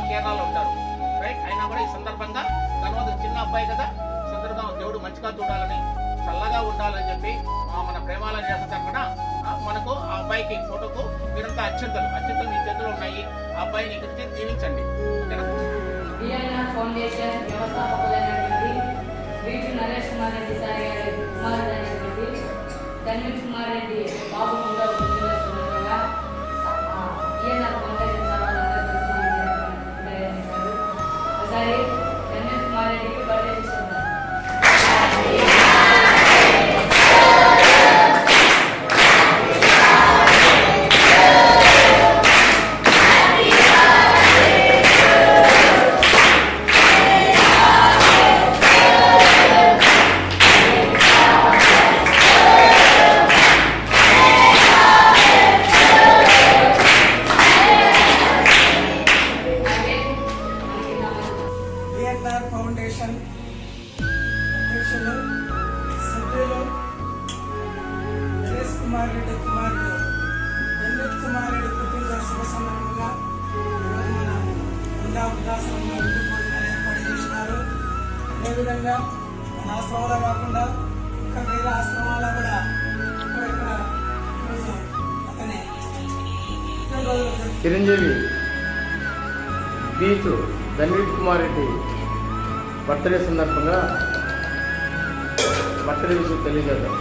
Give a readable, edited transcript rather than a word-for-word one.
కేరళలో ఉంటారు, రైట్. అయినా కూడా ఈ సందర్భంగా ధనవంతుడు చిన్న అబ్బాయి కదా, సందర్భంగా దేవుడు మంచిగా చూడాలని, చల్లగా ఉండాలని చెప్పి మన ప్రేమాల చేత తరఫున మనకు ఆ అబ్బాయికి ఫోటోకు మీరంతా అత్యంతలు మీ చేతిలో ఉన్నాయి. ఆ అబ్బాయిని ఇక్కడికి జీవించండి. ఫౌండేషన్ వ్యవస్థాపకులైనటువంటి వీటి నరేష్ కుమార్ రెడ్డి సార్ గారి కుమారుడైనటువంటి ధన్వీర్ కుమార్ రెడ్డి బాబు కూడా సందర్భంగా ఈఎన్ఆర్ ఫౌండేషన్ సార్ వాళ్ళందరూ చేశారు. ఒకసారి ధన్వీర్ కుమార్ రెడ్డికి బర్త్డే చేస్తున్నారు. ఫౌండేషన్ అధ్యక్షులు సభ్యులు నరేష్ కుమార్ రెడ్డి కుమారుడు ధన్వీర్ కుమార్ రెడ్డి పుట్టినరోజు శుభ సందర్భంగా మన వృద్ధాశ్రమంలో ఇంటి భోజనాలు ఏర్పాటు చేసినారు. అదేవిధంగా మన ఆశ్రమంలో కాకుండా ఇంకా వేరే ఆశ్రమాల్లో కూడా ఇక్కడ ఈరోజు అతని పుట్టినరోజు చిరంజీవి బీచ్ ధన్వీర్ కుమార్ రెడ్డి బర్త్డే సందర్భంగా బర్త్డే విషయం తెలియజేద్దాం.